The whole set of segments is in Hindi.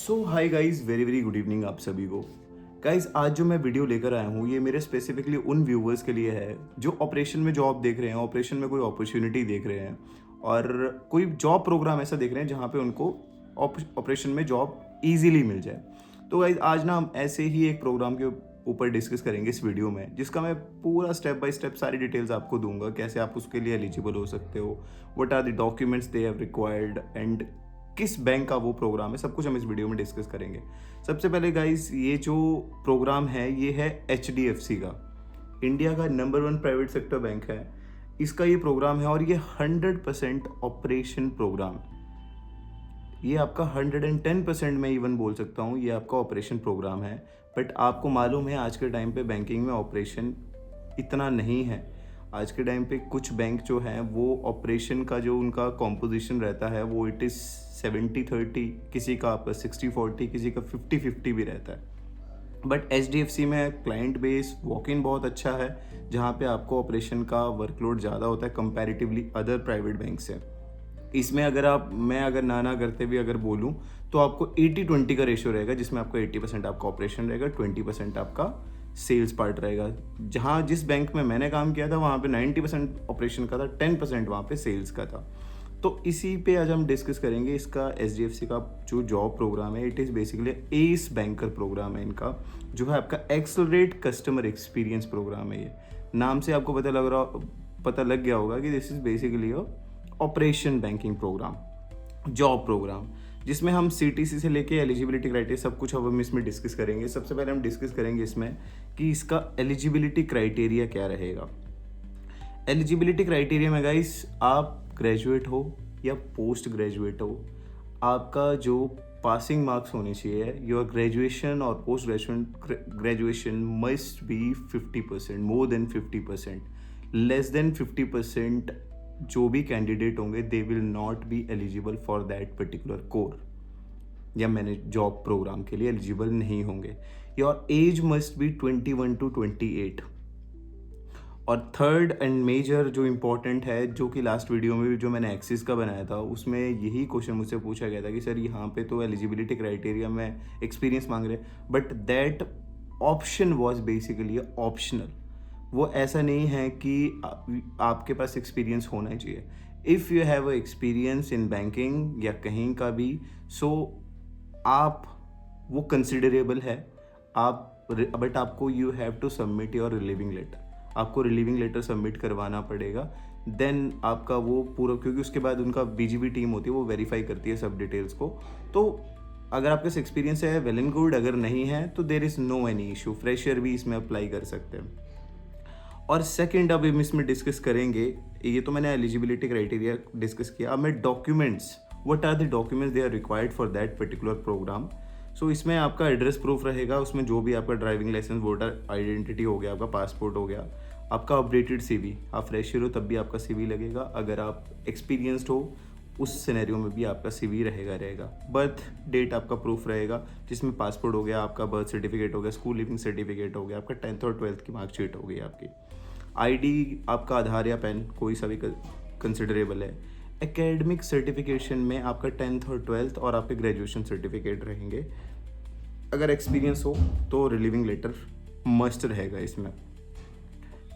सो hi guys, very very good evening आप सभी को। गाइज, आज जो मैं वीडियो लेकर आया हूँ ये मेरे स्पेसिफिकली उन व्यूवर्स के लिए है जो ऑपरेशन में जॉब देख रहे हैं, ऑपरेशन में कोई अपॉर्चुनिटी देख रहे हैं और कोई जॉब प्रोग्राम ऐसा देख रहे हैं जहाँ पे उनको ऑपरेशन में जॉब इजीली मिल जाए। तो गाइज, आज ना हम ऐसे ही एक प्रोग्राम के ऊपर डिस्कस करेंगे इस वीडियो में, जिसका मैं पूरा स्टेप बाय स्टेप सारी डिटेल्स आपको दूंगा, कैसे आप उसके लिए एलिजिबल हो सकते हो, what are the documents they have required and किस बैंक का वो प्रोग्राम है, सब कुछ हम इस वीडियो में डिस्कस करेंगे। सबसे पहले गाइस, ये जो प्रोग्राम है ये है HDFC का, इंडिया का नंबर 1 प्राइवेट सेक्टर बैंक है। इसका ये प्रोग्राम है और ये 100% ऑपरेशन प्रोग्राम, ये आपका 110% मैं इवन बोल सकता हूँ, ये आपका ऑपरेशन प्रोग्राम है। बट आपको मालूम है आज के टाइम पे बैंकिंग में ऑपरेशन इतना नहीं है। आज के टाइम पे कुछ बैंक जो हैं वो ऑपरेशन का जो उनका कॉम्पोजिशन रहता है वो इट इज़ 70-30, किसी का आपका 60-40, किसी का 50-50 भी रहता है। बट HDFC में क्लाइंट बेस वॉक इन बहुत अच्छा है, जहाँ पे आपको ऑपरेशन का वर्कलोड ज़्यादा होता है कंपैरेटिवली अदर प्राइवेट बैंक से। इसमें अगर ना करते भी अगर बोलूँ तो आपको 80-20 का रेशियो रहेगा, जिसमें आपका 80% आपका ऑपरेशन रहेगा, 20% आपका सेल्स पार्ट रहेगा। जहाँ जिस बैंक में मैंने काम किया था वहाँ पे 90% ऑपरेशन का था, 10% वहाँ पे सेल्स का था। तो इसी पे आज हम डिस्कस करेंगे इसका HDFC का जो जॉब प्रोग्राम है। It is basically as banker program है इनका, जो है आपका एक्सेलरेट कस्टमर एक्सपीरियंस प्रोग्राम है। ये नाम से आपको पता लग गया होगा कि this is basically a operation banking program, job program, जिसमें हम CTC से लेके एलिजिबिलिटी क्राइटेरिया सब कुछ अब हम इसमें डिस्कस करेंगे। सबसे पहले हम डिस्कस करेंगे इसमें कि इसका एलिजिबिलिटी क्राइटेरिया क्या रहेगा। एलिजिबिलिटी क्राइटेरिया में गाइस, आप ग्रेजुएट हो या पोस्ट ग्रेजुएट हो, आपका जो पासिंग मार्क्स होने चाहिए, योर ग्रेजुएशन और post graduation must be 50%, more than 50%। Less than 50% जो भी कैंडिडेट होंगे they will not be eligible for that particular core, या मैंने जॉब प्रोग्राम के लिए एलिजिबल नहीं होंगे। Your age must be 21 to 28। और थर्ड एंड मेजर जो इम्पोर्टेंट है, जो कि लास्ट वीडियो में भी जो मैंने एक्सिस का बनाया था उसमें यही क्वेश्चन मुझसे पूछा गया था कि सर यहाँ पे तो एलिजिबिलिटी क्राइटेरिया में एक्सपीरियंस मांग रहे, but that option was basically optional. वो ऐसा नहीं है कि आपके पास एक्सपीरियंस होना चाहिए। If you have a experience in banking या कहीं का भी, सो आप वो कंसिडरेबल है। बट आपको you have to submit your relieving letter, आपको रिलीविंग लेटर सबमिट करवाना पड़ेगा। देन आपका वो पूरा, क्योंकि उसके बाद उनका BGB टीम होती है, वो वेरीफाई करती है सब डिटेल्स को। तो अगर आपके पास एक्सपीरियंस है वेल एंड गुड, अगर नहीं है तो there is no any issue, fresher भी इसमें अप्लाई कर सकते हैं। और सेकंड अब हम इसमें डिस्कस करेंगे, ये तो मैंने एलिजिबिलिटी क्राइटेरिया डिस्कस किया। अब मैं documents, what are the documents they are required for that particular programme. So इसमें आपका एड्रेस प्रूफ रहेगा, उसमें जो भी आपका ड्राइविंग लाइसेंस, वोटर आइडेंटिटी हो गया, आपका पासपोर्ट हो गया, आपका अपडेटेड CV। आप फ्रेशर हो तब भी आपका CV लगेगा, अगर आप एक्सपीरियंसड हो उस सिनेरियो में भी आपका CV रहेगा। बर्थ डेट आपका प्रूफ रहेगा, जिसमें पासपोर्ट हो गया, आपका बर्थ सर्टिफिकेट हो गया, स्कूल लिविंग सर्टिफिकेट हो गया, आपका 10th और 12th की मार्कशीट हो गई आपकी। ID आपका आधार या पैन कोई सा भी कंसिडरेबल है। एकेडमिक सर्टिफिकेशन में आपका 10th और 12th और आपके ग्रेजुएशन सर्टिफिकेट रहेंगे। अगर एक्सपीरियंस हो तो रिलीविंग लेटर मस्ट रहेगा इसमें।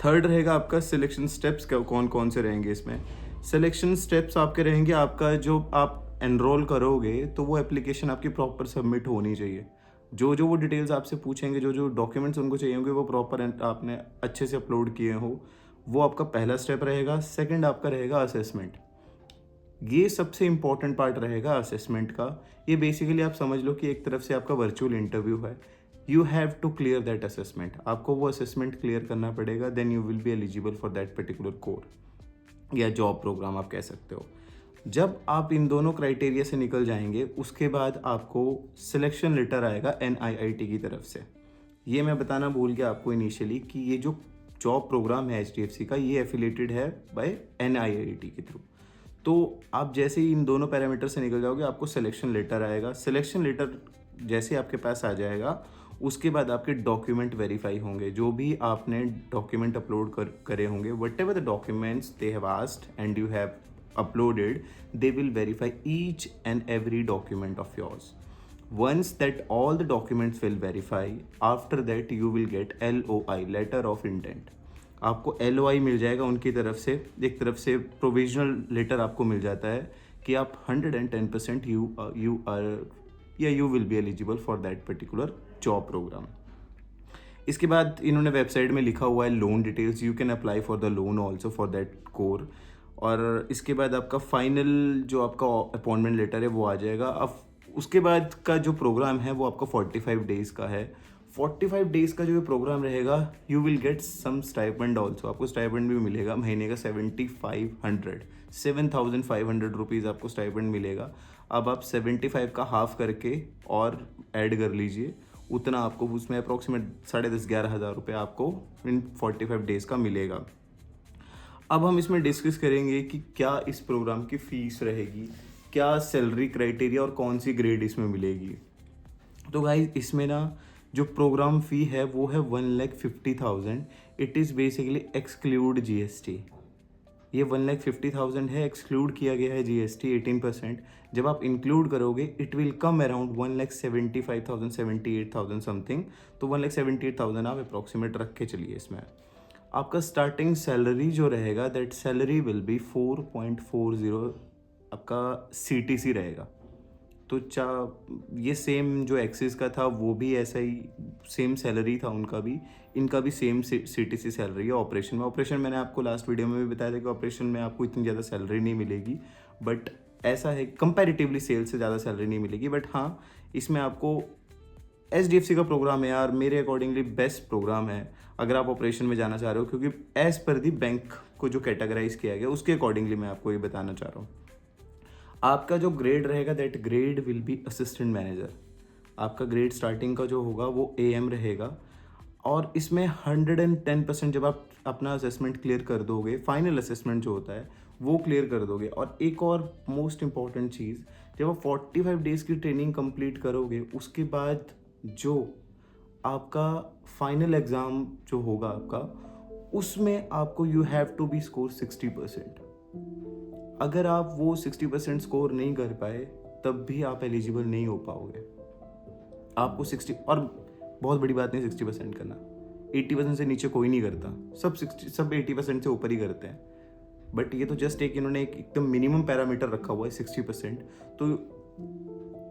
थर्ड रहेगा आपका सिलेक्शन स्टेप्स, कौन कौन से रहेंगे इसमें। सिलेक्शन स्टेप्स आपके रहेंगे, आपका जो आप एनरोल करोगे तो वो एप्लीकेशन आपकी प्रॉपर सबमिट होनी चाहिए। जो वो डिटेल्स आपसे पूछेंगे, जो डॉक्यूमेंट्स उनको चाहिए होंगे, वो प्रॉपर आपने अच्छे से अपलोड किए हो, वो आपका पहला स्टेप रहेगा। सेकंड आपका रहेगा असेसमेंट। ये सबसे इम्पॉर्टेंट पार्ट रहेगा असेसमेंट का। ये बेसिकली आप समझ लो कि एक तरफ से आपका वर्चुअल इंटरव्यू है। You have to clear that assessment, आपको वो असेसमेंट क्लियर करना पड़ेगा, then you will be eligible for that particular core या जॉब प्रोग्राम आप कह सकते हो। जब आप इन दोनों क्राइटेरिया से निकल जाएंगे, उसके बाद आपको सिलेक्शन लेटर आएगा NIIT की तरफ से। ये मैं बताना भूल गया आपको इनिशियली कि ये जो जॉब प्रोग्राम है HDFC का, ये एफिलेटेड है बाय NIIT के थ्रू। तो आप जैसे ही इन दोनों पैरामीटर से निकल जाओगे, आपको सिलेक्शन लेटर आएगा। सिलेक्शन लेटर जैसे आपके पास आ जाएगा, उसके बाद आपके डॉक्यूमेंट वेरीफाई होंगे। जो भी आपने डॉक्यूमेंट अपलोड करे होंगे, what ever the documents they have asked and you have uploaded, they will verify each and every document of yours. Once that all the documents will verify, after that you will get LOI, letter of intent. आपको LOI मिल जाएगा उनकी तरफ से, एक तरफ से प्रोविजनल लेटर आपको मिल जाता है कि आप 110% you will be eligible for that particular job program. इसके बाद इन्होंने वेबसाइट में लिखा हुआ है loan details, you can apply for the loan also for that core. और इसके बाद आपका फाइनल जो आपका अपॉइंटमेंट लेटर है वो आ जाएगा। अब उसके बाद का जो प्रोग्राम है वो आपका 45 डेज़ का है। 45 डेज़ का जो ये प्रोग्राम रहेगा, you will get some stipend also, आपको स्टाइपेंड भी मिलेगा महीने का 7,500 रुपीज़ आपको स्टाइपेंड मिलेगा। अब आप 75 का हाफ करके और ऐड कर लीजिए, उतना आपको उसमें अप्रॉक्सीमेट 10,500-11,000 रुपये आपको इन 45 डेज़ का मिलेगा। अब हम इसमें डिस्कस करेंगे कि क्या इस प्रोग्राम की फ़ीस रहेगी, क्या सैलरी क्राइटेरिया और कौन सी ग्रेड इसमें मिलेगी। तो गाइस इसमें ना जो प्रोग्राम फ़ी है वो है 1,50,000। It is basically exclude GST। ये 1,50,000 है, एक्सक्लूड किया गया है GST 18%। जब आप इंक्लूड करोगे it will come around 1,75,000 78,000 something. तो 1,78,000 आप अप्रॉक्सीमेट रख के चलिए। इसमें आपका स्टार्टिंग सैलरी जो रहेगा दैट सैलरी विल बी 4.40 आपका CTC रहेगा। तो ये सेम जो एक्सिस का था वो भी ऐसा ही सेम सैलरी था उनका भी, इनका भी सेम CTC सैलरी है। ऑपरेशन मैंने आपको लास्ट वीडियो में भी बताया था कि ऑपरेशन में आपको इतनी ज़्यादा सैलरी नहीं मिलेगी, बट ऐसा है कंपैरेटिवली सेल्स से ज़्यादा सैलरी नहीं मिलेगी। बट हाँ, इसमें आपको SDFC का प्रोग्राम है यार, मेरे अकॉर्डिंगली बेस्ट प्रोग्राम है अगर आप ऑपरेशन में जाना चाह रहे हो, क्योंकि एज़ पर दी बैंक को जो कैटेगराइज किया गया उसके अकॉर्डिंगली मैं आपको ये बताना चाह रहा हूँ। आपका जो ग्रेड रहेगा that grade will be assistant manager. आपका ग्रेड स्टार्टिंग का जो होगा वो AM रहेगा। और इसमें 110% जब आप अपना असेसमेंट क्लियर कर दोगे, फाइनल असेसमेंट जो होता है वो क्लियर कर दोगे। और एक और मोस्ट इम्पॉर्टेंट चीज़, जब आप 45 डेज़ की ट्रेनिंग कंप्लीट करोगे उसके बाद जो आपका फाइनल एग्ज़ाम जो होगा आपका, उसमें आपको you have to be score 60%। अगर आप वो 60% स्कोर नहीं कर पाए तब भी आप एलिजिबल नहीं हो पाओगे। आपको 60, और बहुत बड़ी बात नहीं 60% करना, 80% से नीचे कोई नहीं करता, सब 80% से ऊपर ही करते हैं। बट ये तो जस्ट इन्होंने एकदम मिनिमम पैरामीटर रखा हुआ है 60%। तो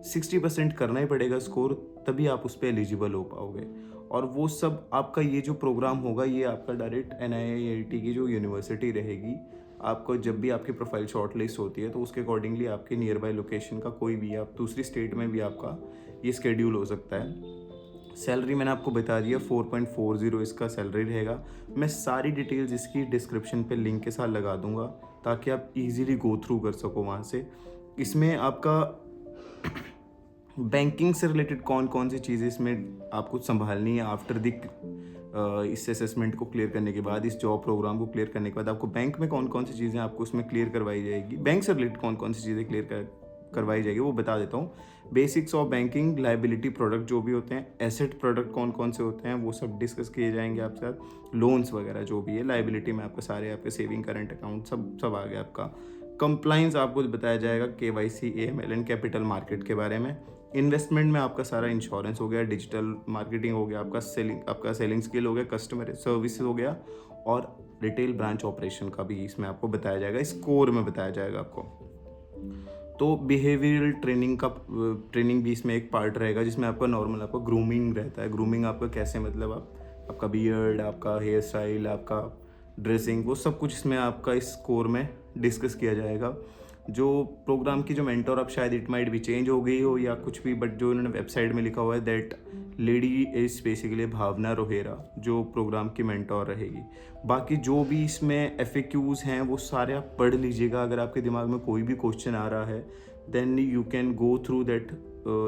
60% करना ही पड़ेगा स्कोर, तभी आप उस पर एलिजिबल हो पाओगे। और वो सब आपका ये जो प्रोग्राम होगा ये आपका डायरेक्ट NIIT की जो यूनिवर्सिटी रहेगी, आपको जब भी आपकी प्रोफाइल शॉर्ट लिस्ट होती है तो उसके अकॉर्डिंगली आपके नियर बाय लोकेशन का कोई भी, आप दूसरी स्टेट में भी आपका ये स्केड्यूल हो सकता है। सैलरी मैंने आपको बता दिया, 4.40 इसका सैलरी रहेगा। मैं सारी डिटेल्स इसकी डिस्क्रिप्शन पे लिंक के साथ लगा दूंगा ताकि आप इजीली गो थ्रू कर सको वहाँ से। इसमें आपका बैंकिंग से रिलेटेड कौन कौन सी चीज़ें इसमें आपको संभालनी है आफ्टर द इस असेसमेंट को क्लियर करने के बाद, इस जॉब प्रोग्राम को क्लियर करने के बाद आपको बैंक में कौन कौन सी चीज़ें आपको उसमें क्लियर करवाई जाएगी, बैंक से रिलेटेड कौन कौन सी चीज़ें क्लियर करवाई जाएगी वो बता देता हूँ। Basics of banking, liability product जो भी होते हैं, एसेट प्रोडक्ट कौन कौन से होते हैं वो सब डिस्कस किए जाएंगे आपके साथ। लोन्स वगैरह जो भी है, लाइबिलिटी में आपके सारे आपके सेविंग, करंट अकाउंट सब आ गया आपका। कंप्लाइंस आपको बताया जाएगा, KYC, AML and capital market के बारे में। इन्वेस्टमेंट में आपका सारा इंश्योरेंस हो गया, डिजिटल मार्केटिंग हो गया, आपका सेलिंग स्किल हो गया, कस्टमर सर्विस हो गया, और रिटेल ब्रांच ऑपरेशन का भी इसमें आपको बताया जाएगा, इस कोर में बताया जाएगा आपको। तो बिहेवियरल ट्रेनिंग भी इसमें एक पार्ट रहेगा जिसमें आपका नॉर्मल आपका ग्रूमिंग रहता है। ग्रूमिंग आपका कैसे, मतलब आपका बियर्ड, आपका हेयर स्टाइल, आपका ड्रेसिंग, वो सब कुछ इसमें आपका इस कोर में डिस्कस किया जाएगा। जो प्रोग्राम की जो मेंटोर, अब शायद इट माइट भी चेंज हो गई हो या कुछ भी, बट जो इन्होंने वेबसाइट में लिखा हुआ है दैट लेडी इज़ बेसिकली भावना रोहेरा, जो प्रोग्राम की मेंटोर रहेगी। बाकी जो भी इसमें FAQs हैं वो सारे आप पढ़ लीजिएगा। अगर आपके दिमाग में कोई भी क्वेश्चन आ रहा है then you can go through that,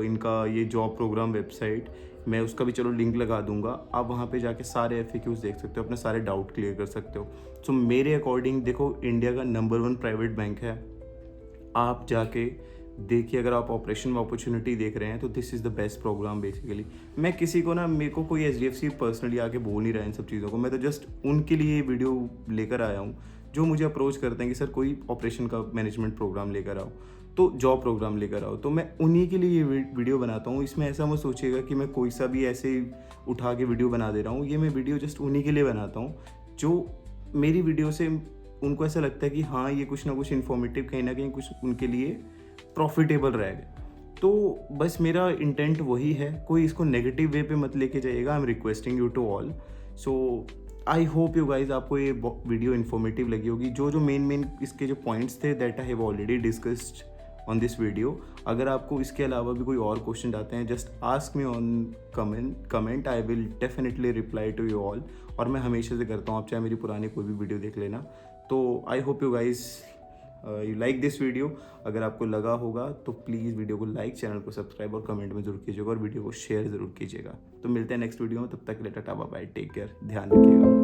इनका ये जॉब प्रोग्राम वेबसाइट, मैं उसका भी चलो लिंक लगा दूंगा। आप वहाँ पे जाके सारे FAQs देख सकते हो, अपने सारे डाउट क्लियर कर सकते हो। सो मेरे अकॉर्डिंग देखो, इंडिया का नंबर 1 प्राइवेट बैंक है, आप जाके देखिए। अगर आप ऑपरेशन में अपॉर्चुनिटी देख रहे हैं तो this is the best program basically. मैं किसी को ना, मेरे को कोई SDFC पर्सनली आके बोल नहीं रहा है इन सब चीज़ों को, मैं तो जस्ट उनके लिए ये वीडियो लेकर आया हूँ जो मुझे अप्रोच करते हैं कि सर कोई ऑपरेशन का मैनेजमेंट प्रोग्राम लेकर आओ। तो जॉब प्रोग्राम लेकर आओ। तो मैं उन्हीं के लिए ये वीडियो बनाता हूँ। इसमें ऐसा मत सोचिएगा कि मैं कोई सा भी ऐसे ही उठा के वीडियो बना दे रहा हूँ। ये मैं वीडियो जस्ट उन्हीं के लिए बनाता हूँ जो मेरी वीडियो से उनको ऐसा लगता है कि हाँ, ये कुछ ना कुछ इन्फॉर्मेटिव कहीं ना कहीं कुछ उनके लिए प्रॉफिटेबल रहेगा। तो बस मेरा इंटेंट वही है, कोई इसको नेगेटिव वे पे मत लेके जाइएगा। I am requesting you to all. So I hope you guys आपको ये वीडियो इन्फॉर्मेटिव लगी होगी। जो मेन इसके जो पॉइंट्स थे that I have already discussed on this video. अगर आपको इसके अलावा भी कोई और क्वेश्चन आते हैं, just ask me on comment, I will definitely reply to you all. और मैं हमेशा से करता हूँ, आप चाहे मेरी पुरानी कोई भी वीडियो देख लेना। तो आई hope you guys you like this video. अगर आपको लगा होगा तो प्लीज़ वीडियो को लाइक, चैनल को सब्सक्राइब और कमेंट में जरूर कीजिएगा और वीडियो को शेयर ज़रूर कीजिएगा। तो मिलते हैं नेक्स्ट वीडियो में, तब तक के लिए tata bye bye, take care, ध्यान रखिएगा।